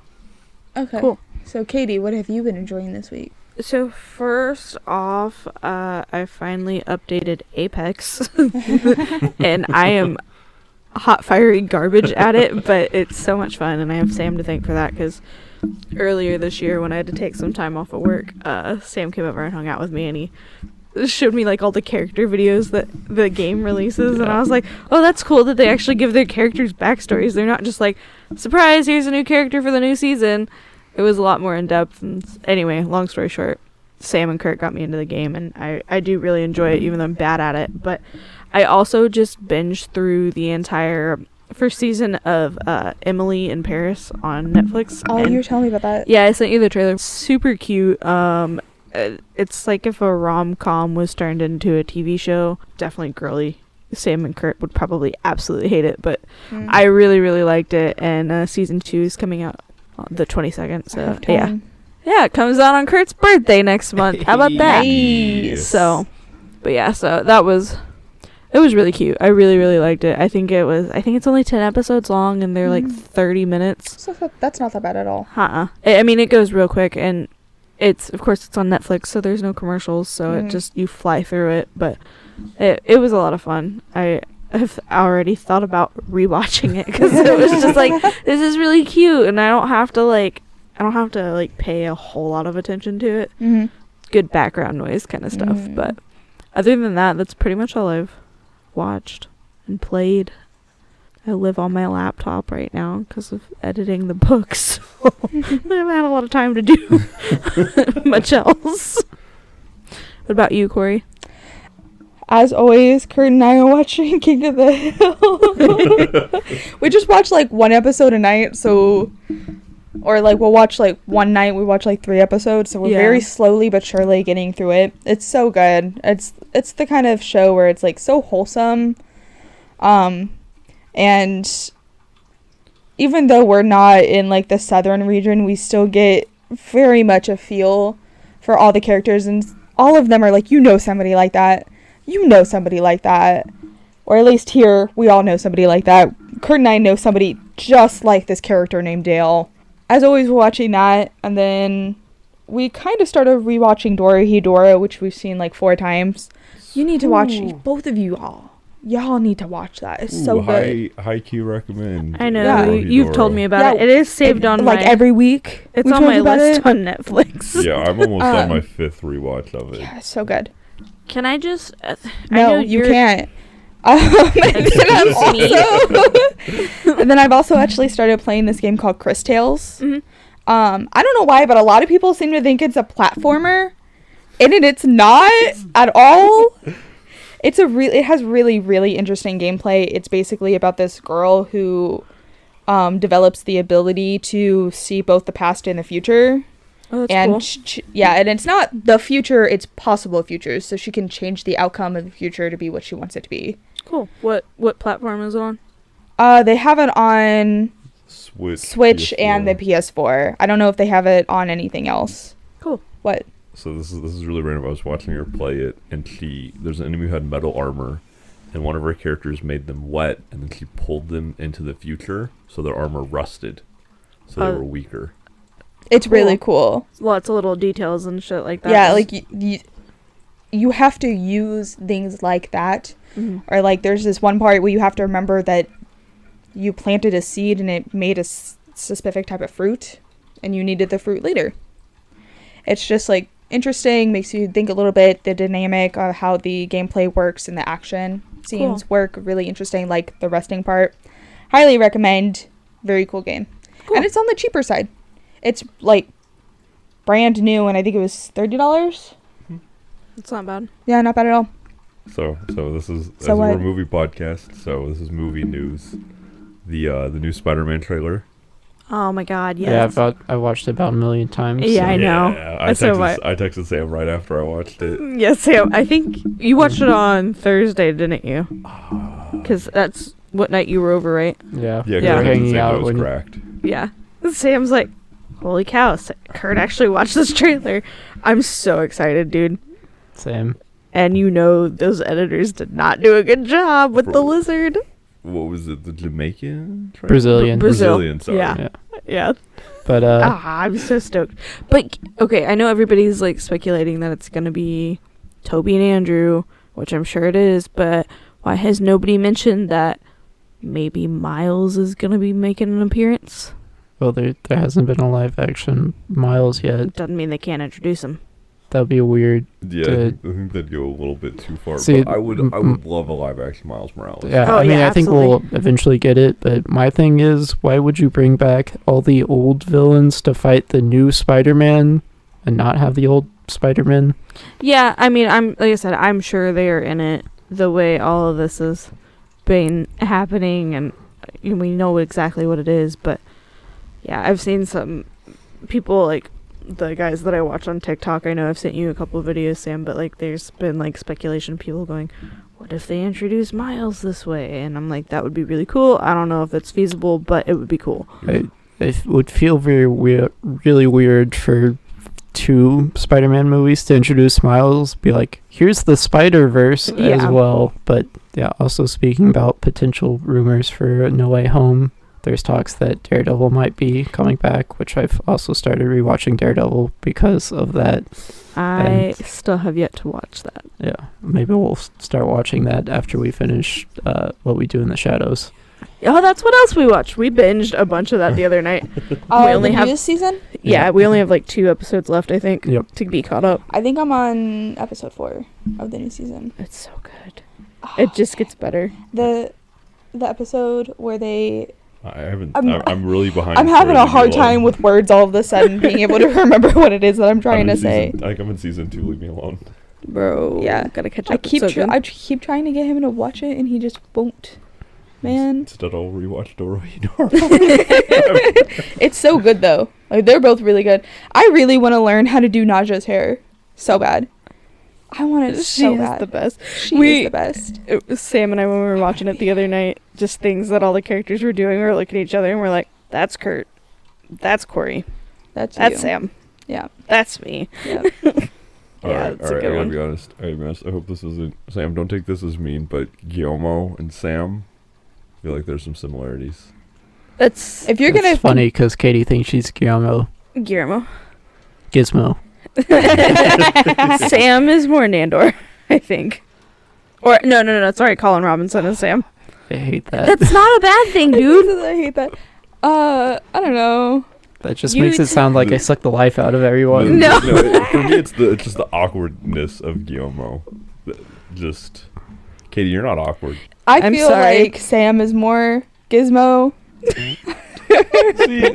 Okay. Cool. So, Katie, what have you been enjoying this week? So first off, I finally updated Apex, and I am hot fiery garbage at it, but it's so much fun, and I have Sam to thank for that, because earlier this year when I had to take some time off of work, Sam came over and hung out with me, and he showed me like all the character videos that the game releases, and I was like, oh, that's cool that they actually give their characters backstories. They're not just like, surprise, here's a new character for the new season. It was a lot more in depth. And anyway, long story short, Sam and Kurt got me into the game, and I do really enjoy it, even though I'm bad at it. But I also just binged through the entire first season of Emily in Paris on Netflix. Oh, you were telling me about that. Yeah, I sent you the trailer. Super cute. It's like if a rom-com was turned into a TV show. Definitely girly. Sam and Kurt would probably absolutely hate it, but I really, really liked it. And season 2 is coming out on the 22nd. So yeah, it comes out on Kurt's birthday next month. How about that? Nice. So, but yeah, so it was really cute. I really, really liked it. I think it's only 10 episodes long, and they're like 30 minutes. So that's not that bad at all. I mean, it goes real quick, and of course it's on Netflix, so there's no commercials, so it just, you fly through it, but it was a lot of fun. I have already thought about rewatching it, because it was just like, this is really cute, and I don't have to pay a whole lot of attention to it. Good background noise kind of stuff, but other than that, that's pretty much all I've watched and played. I live on my laptop right now because of editing the books. I haven't had a lot of time to do much else. What about you, Corey? As always, Kurt and I are watching King of the Hill. We just watch like one episode a night, or like we'll watch like one night, we watch like 3 episodes, so we're very slowly but surely getting through it. It's so good. It's the kind of show where it's like so wholesome, and And even though we're not in like the southern region, we still get very much a feel for all the characters, and all of them are like, you know somebody like that. You know somebody like that. Or at least here, we all know somebody like that. Kurt and I know somebody just like this character named Dale. As always, we're watching that, and then we kind of started rewatching Dora, which we've seen like 4 times. You need to watch, both of you all. Y'all need to watch that. It's so good. High key recommend. I know. You've told me about it. It is saved on like every week. It's on my list on Netflix. Yeah, I'm almost on my 5th rewatch of it. Yeah, it's so good. Can I just... no, you can't. And then I've also actually started playing this game called Chris Tales. Mm-hmm. I don't know why, but a lot of people seem to think it's a platformer, and it's not at all. It has really, really interesting gameplay. It's basically about this girl who develops the ability to see both the past and the future. Oh, that's cool. And it's not the future, it's possible futures, so she can change the outcome of the future to be what she wants it to be. Cool. What platform is it on? They have it on Switch and the PS4. I don't know if they have it on anything else. Cool. What? So this is really random. I was watching her play it, and there's an enemy who had metal armor, and one of her characters made them wet, and then she pulled them into the future, so their armor rusted, so they were weaker. It's really cool. Lots of little details and shit like that. Yeah, like you have to use things like that. Mm-hmm. Or like there's this one part where you have to remember that you planted a seed and it made a specific type of fruit, and you needed the fruit later. It's just like interesting, makes you think a little bit, the dynamic of how the gameplay works and the action scenes work, really interesting, like the resting part. Highly recommend. Very cool game. Cool. And it's on the cheaper side. It's like brand new, and I think it was $30. It's not bad. Yeah, not bad at all. So this is we're a movie podcast, so this is movie news. The new Spider-Man trailer. Oh my god, yes. Yeah, I watched it about 1 million times. Yeah, so. I know. Yeah, I texted Sam right after I watched it. Yes, Sam. I think you watched it on Thursday, didn't you? Because that's what night you were over, right? Yeah. Yeah, we were hanging out it was cracked. Yeah. Sam's like, holy cow, Kurt actually watched this trailer. I'm so excited, dude. Same. And those editors did not do a good job with the lizard. What was it? The Jamaican? Brazilian. Brazilian, sorry. Yeah. But I'm so stoked. But okay, I know everybody's like speculating that it's gonna be Toby and Andrew, which I'm sure it is, but why has nobody mentioned that maybe Miles is gonna be making an appearance? Well, there hasn't been a live action Miles yet. Doesn't mean they can't introduce him. That'd be weird. Yeah, I think that'd go a little bit too far. See, but I would love a live action Miles Morales. Yeah, I think we'll eventually get it, but my thing is, why would you bring back all the old villains to fight the new Spider-Man and not have the old Spider-Man? Yeah, I mean, I'm sure they are in it the way all of this has been happening, and we know exactly what it is, but yeah, I've seen some people, like the guys that I watch on TikTok. I know I've sent you a couple of videos, Sam, but like there's been like speculation, people going, what if they introduce Miles this way? And I'm like, that would be really cool. I don't know if it's feasible, but it would be cool. It would feel very weird, really weird for 2 Spider-Man movies to introduce Miles, be like, here's the Spider-Verse as well. But yeah, also speaking about potential rumors for No Way Home, there's talks that Daredevil might be coming back, which I've also started rewatching Daredevil because of that. I still have yet to watch that. Yeah, maybe we'll start watching that after we finish What We Do in the Shadows. Oh, that's what else we watched. We binged a bunch of that the other night. We only have this season? Yeah, we only have like 2 episodes left, I think, to be caught up. I think I'm on episode 4 of the new season. It's so good. It just gets better. The episode where they... I'm really behind. I'm having a hard time with words all of a sudden, being able to remember what it is that I'm trying to say. I'm in season 2. Leave me alone, bro. Yeah, gotta catch up. I keep trying to get him to watch it, and he just won't. Man. Instead, I'll rewatch Dora. It's so good though. Like they're both really good. I really want to learn how to do Naja's hair so bad. I want it She so is bad. the best. She We- is the best. It was Sam and I, when we were watching it the other night, just things that all the characters were doing. We were looking at each other and we're like, that's Kurt. That's Corey. That's That's you. Sam. Yeah. That's me. Yeah. Yeah, it's a good I gotta one. be honest. I hope this isn't Sam. Don't take this as mean, but Guillermo and Sam, I feel like there's some similarities. That's If you're It's gonna funny because Katie thinks she's Guillermo. Guillermo. Gizmo. Sam is more Nandor, I think. Or no. Sorry, Colin Robinson is Sam. I hate that. That's not a bad thing, dude. I hate that. I don't know. That just You makes it sound like I suck the life out of everyone. No. For me, it's just the awkwardness of Guillermo. Just, Katie, you're not awkward. I'm feel sorry. like Sam is more Gizmo.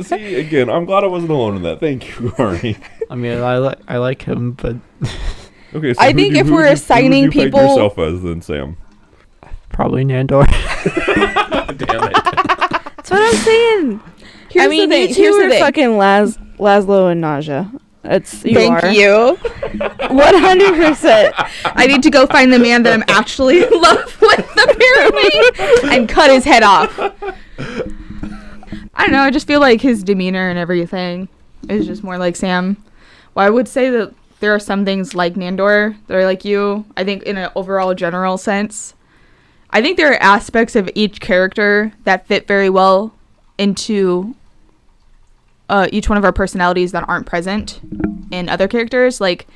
see, again, I'm glad I wasn't alone in that. Thank you, Arnie. I mean, I like him, but Okay, so I think if we're assigning who would you people- peg yourself as then, Sam? probably Nandor. Damn it. That's what I'm saying. Here's I mean, the thing. you two Here's the are thing. fucking Laszlo and Naja. It's you Thank are. you. 100%. I need to go find the man that I'm actually in love with, apparently, and cut his head off. I don't know. I just feel like his demeanor and everything is just more like Sam. Well, I would say that there are some things like Nandor that are like you. I think in an overall general sense. I think there are aspects of each character that fit very well into each one of our personalities that aren't present in other characters. Like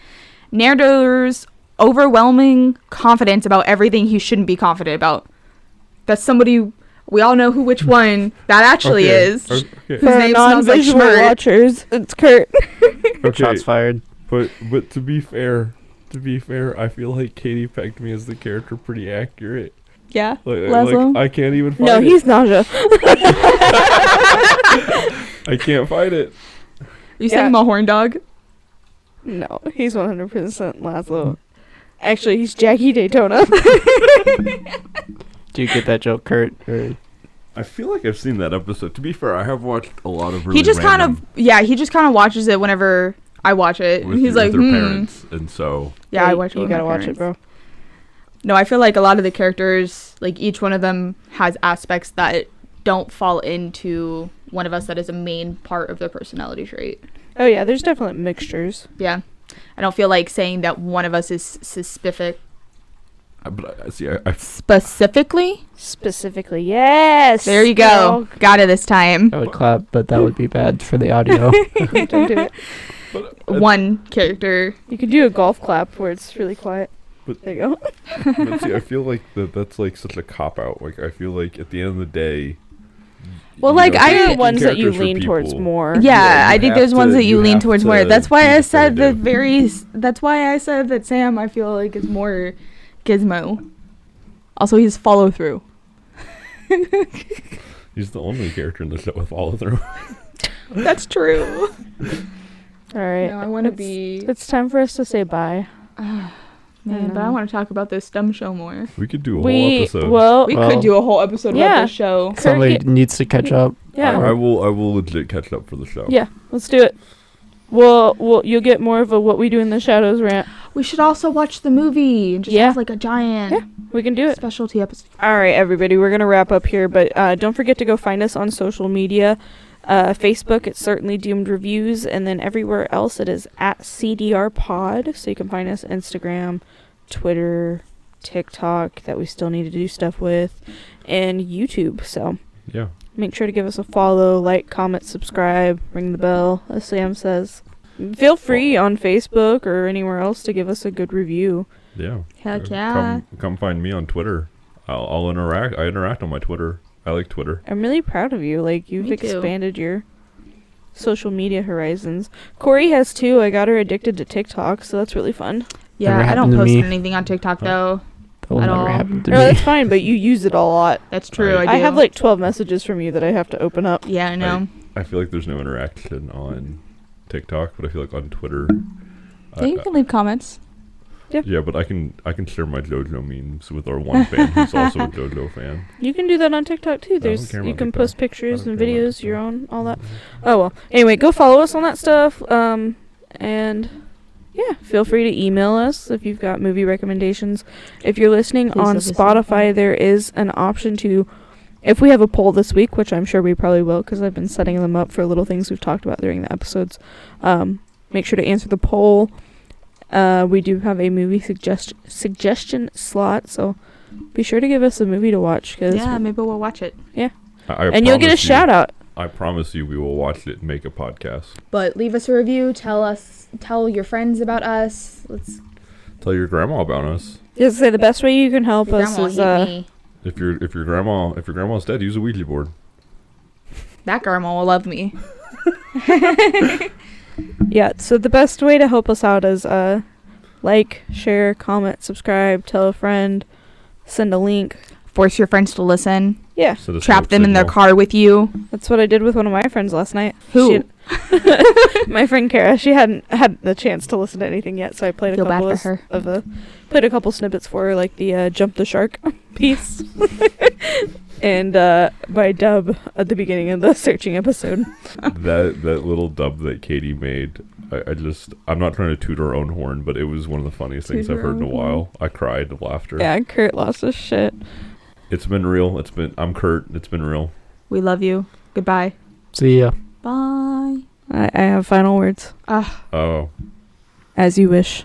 Nandor's overwhelming confidence about everything he shouldn't be confident about. That's somebody, we all know which one that actually is. Okay. His For name smells like non-visual schmurt. watchers, it's Kurt. Okay. Shots fired. But to be fair, I feel like Katie pegged me as the character pretty accurate. Yeah, Like Laszlo. I can't even fight No, it. he's Naja. I can't fight it. You saying Yeah. I'm a horn dog? No, he's 100% Laszlo. Actually, he's Jackie Daytona. Do you get that joke, Kurt? Or I feel like I've seen that episode. To be fair, I have watched a lot of really He just kind random of, he just kind of watches it whenever I watch it. with, He's with like, their parents, and so Yeah, I watch it You with gotta my watch it, parents. bro. No, I feel like a lot of the characters, like each one of them has aspects that don't fall into one of us that is a main part of their personality trait. Oh yeah, there's definitely mixtures. Yeah. I don't feel like saying that one of us is specific. but I see. I Specifically? Specifically, yes. There you go. Got it this time. I would clap, but that would be bad for the audio. Don't do it. One character. You could do a golf clap where it's really quiet. But- There you go. but see, I feel like that's like such a cop out. Like I feel like at the end of the day. Well, you like know, I picking know ones that you characters for lean towards people- more. Yeah, Yeah, you I think have there's ones to- that you you lean have towards to more. That's be why I said that definitive. that's why I said that Sam I feel like is more Gizmo. Also, he's follow through. He's the only character in the show with follow through. That's true. All right. No, I want to It's- be It's time for us to say bye. man, but I want to talk about this dumb show more. We could do a whole episode. well, We Well, could do a whole episode yeah. about this show. Somebody needs to catch up. yeah, I will legit catch up for the show. yeah. Let's do it. Well, you'll get more of a what we do in the shadows rant. We should also watch the movie and just Yeah. have like a giant Yeah. We can do it. specialty episode. All right, everybody, we're going to wrap up here, but don't forget to go find us on social media. Facebook, it's Certainly Doomed Reviews, and then everywhere else it is at CDR Pod, so you can find us Instagram, Twitter, TikTok, that we still need to do stuff with, and YouTube. So Yeah. make sure to give us a follow, like, comment, subscribe, ring the bell, as Sam says. Feel free on Facebook or anywhere else to give us a good review. Yeah. Heck yeah. Come find me on Twitter. I'll interact. I interact on my Twitter. I like Twitter. I'm really proud of you. Like, you've Me too. expanded your social media horizons. Corey has too. I got her addicted to TikTok, so that's really fun. Yeah, Never I don't happened to post me. anything on TikTok though. That will At never all. happen to No, me. that's fine, but you use it a lot. That's true. Right. I do. I have like 12 messages from you that I have to open up. Yeah, I know. I feel like there's no interaction on TikTok, but I feel like on Twitter. Yeah, you can leave comments. Yeah, but I can share my JoJo memes with our one fan who's also a JoJo fan. You can do that on TikTok too. don't There's care you about can TikTok. post pictures I don't and care about videos, your TikTok. own, all that. Oh well. Anyway, go follow us on that stuff. And Yeah, feel free to email us if you've got movie recommendations. If you're listening Please on listen. Spotify, there is an option to, if we have a poll this week, which I'm sure we probably will because I've been setting them up for little things we've talked about during the episodes, make sure to answer the poll. We do have a movie suggestion slot, so be sure to give us a movie to watch. Yeah, maybe we'll watch it. Yeah. And you'll get a shout out. I promise you we will watch it and make a podcast. But leave us a review. Tell your friends about us. Let's Tell your grandma about us. Just say the best way you can help your us grandma is hate me. If your grandma's dead, use a Ouija board. That grandma will love me. yeah, so the best way to help us out is like, share, comment, subscribe, tell a friend, send a link. Force your friends to listen. Yeah. Trap them in their car with you. That's what I did with one of my friends last night. Who? My friend Kara. She hadn't had the chance to listen to anything yet, so I played played a couple snippets for her, like the Jump the Shark piece. And my dub at the beginning of the searching episode. that little dub that Katie made, I'm not trying to toot our own horn, but it was one of the funniest things I've heard in a while. I cried of laughter. Yeah, Kurt lost his shit. It's been real. I'm Kurt. It's been real. We love you. Goodbye. See ya. Bye. I have final words. Oh. As you wish.